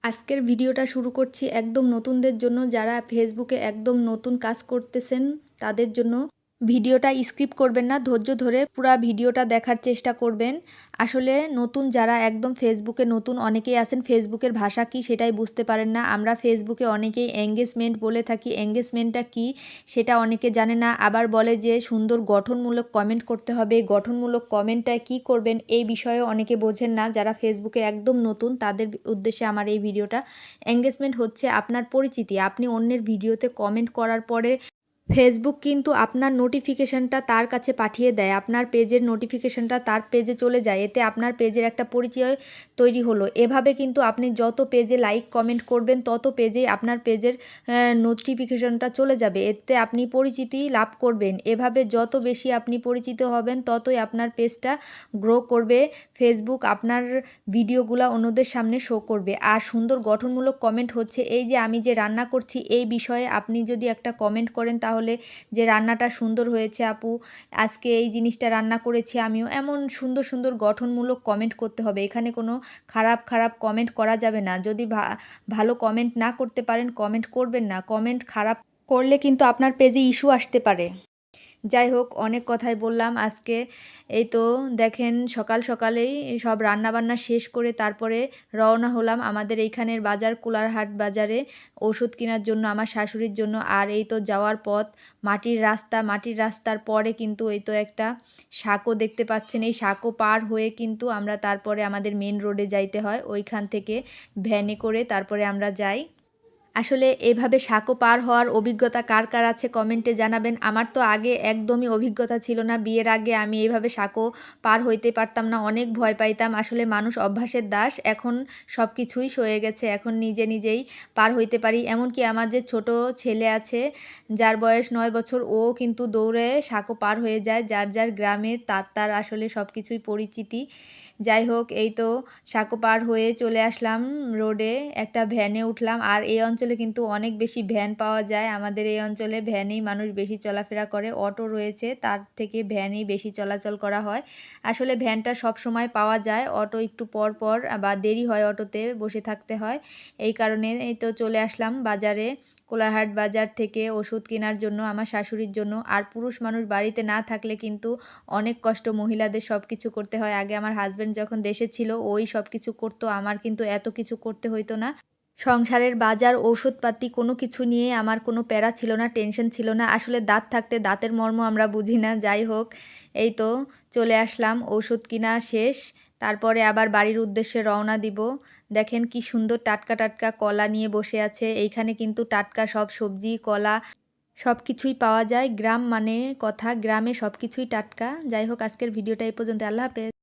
আজকের ভিডিওটা শুরু করছি একদম নতুনদের জন্য, যারা ফেসবুকে একদম নতুন কাজ করতেছেন তাদের জন্য। ভিডিওটা স্কিপ করবেন না, ধৈর্য ধরে পুরো ভিডিওটা দেখার চেষ্টা করবেন। আসলে নতুন যারা একদম ফেসবুকে নতুন অনেকেই আছেন, ফেসবুকের ভাষা কি সেটাই বুঝতে পারেন না। আমরা ফেসবুকে অনেকেই এঙ্গেজমেন্ট বলে থাকি, এঙ্গেজমেন্টটা কি সেটা অনেকে জানে না। আবার বলে যে সুন্দর গঠনমূলক কমেন্ট করতে হবে, গঠনমূলক কমেন্টটায় কি করবেন এই বিষয়ে অনেকে বোঝেন না। যারা ফেসবুকে একদম নতুন তাদের উদ্দেশ্যে আমার এই ভিডিওটা। এঙ্গেজমেন্ট হচ্ছে আপনার পরিচিতি। আপনি অন্যের ভিডিওতে কমেন্ট করার পরে ফেসবুক কিন্তু আপনার নোটিফিকেশানটা তার কাছে পাঠিয়ে দেয়, আপনার পেজের নোটিফিকেশানটা তার পেজে চলে যায়, এতে আপনার পেজের একটা পরিচয় তৈরি হলো। এভাবে কিন্তু আপনি যত পেজে লাইক কমেন্ট করবেন তত পেজেই আপনার পেজের নোটিফিকেশানটা চলে যাবে, এতে আপনি পরিচিতি লাভ করবেন। এভাবে যত বেশি আপনি পরিচিত হবেন ততই আপনার পেজটা গ্রো করবে, ফেসবুক আপনার ভিডিওগুলো অন্যদের সামনে শো করবে। আর সুন্দর গঠনমূলক কমেন্ট হচ্ছে এই যে আমি যে রান্না করছি এই বিষয়ে আপনি যদি একটা কমেন্ট করেন তাহলে যে রান্নাটা সুন্দর হয়েছে আপু, আজকে এই জিনিসটা রান্না করেছি আমিও, এমন সুন্দর সুন্দর গঠনমূলক কমেন্ট করতে হবে। এখানে কোনো খারাপ খারাপ কমেন্ট করা যাবে না। যদি ভালো কমেন্ট না করতে পারেন কমেন্ট করবেন না, কমেন্ট খারাপ করলে কিন্তু আপনার পেজে ইস্যু আসতে পারে। যাই হোক, অনেক কথাই বললাম আজকে। এই তো দেখেন সকাল সকালেই সব রান্নাবান্না শেষ করে তারপরে রওনা হলাম আমাদের এইখানের বাজার, কুলারহাট বাজারে ওষুধ কেনার জন্য আমার শাশুড়ির জন্য। আর এই তো যাওয়ার পথ মাটির রাস্তা, মাটির রাস্তার পরে কিন্তু এই তো একটা সাঁকো দেখতে পাচ্ছেন। এই সাঁকো পার হয়ে কিন্তু আমরা তারপরে আমাদের মেন রোডে যাইতে হয়, ওইখান থেকে ভ্যানে করে তারপরে আমরা যাই। আসলে এভাবে সাঁকো পার হওয়ার অভিজ্ঞতা কার কার আছে কমেন্টে জানাবেন। আমার তো আগে একদমই অভিজ্ঞতা ছিল না, বিয়ের আগে আমি এইভাবে সাঁকো পার হইতে পারতাম না, অনেক ভয় পাইতাম। আসলে মানুষ অভ্যাসের দাস, এখন সব কিছুই সয়ে গেছে, এখন নিজে নিজেই পার হইতে পারি। এমনকি আমার যে ছোট ছেলে আছে যার বয়স 9 বছর, ও কিন্তু দৌড়ে সাঁকো পার হয়ে যায়, যার যার গ্রামে তার তার আসলে সব কিছুই পরিচিতি। যাই হোক, এই তো সাঁকো পার হয়ে চলে আসলাম রোডে, একটা ভ্যানে উঠলাম। আর এই অঞ্চলে কিন্তু অনেক বেশি ভ্যান পাওয়া যায়, আমাদের এই অঞ্চলে ভ্যানেই মানুষ বেশি চলাফেরা করে, অটো রয়েছে তার থেকে ভ্যানেই বেশি চলাচল করা হয়। আসলে ভ্যানটা সব সময় পাওয়া যায়, অটো একটু পর পর বা দেরি হয়, অটোতে বসে থাকতে হয়। এই কারণে এই তো চলে আসলাম বাজারে, কোলারহাট বাজার থেকে ওষুধ কেনার জন্য আমার শাশুড়ির জন্য। আর পুরুষ মানুষ বাড়িতে না থাকলে কিন্তু অনেক কষ্ট, মহিলাদের সব কিছু করতে হয়। আগে আমার হাজব্যান্ড যখন দেশে ছিল ওই সব কিছু করতো, আমার কিন্তু এত কিছু করতে হইতো না। সংসারের বাজার, ঔষধপাতি কোনো কিছু নিয়ে আমার কোনো প্যারা ছিল না, টেনশন ছিল না। আসলে দাঁত থাকতে দাঁতের মর্ম আমরা বুঝি না। যাই হোক, এই তো চলে আসলাম, ওষুধ কিনা শেষ, তারপরে আবার বাড়ির উদ্দেশ্যে রওনা দিব। দেখেন কি সুন্দর টাটকা টাটকা কলা নিয়ে বসে আছে। এইখানে কিন্তু টাটকা সব সবজি, কলা সব কিছুই পাওয়া যায়। গ্রাম মানে কথা, গ্রামে সব কিছুই টাটকা। যাই হোক, আজকের ভিডিওটা এই পর্যন্ত। আল্লাহ হাফেজ।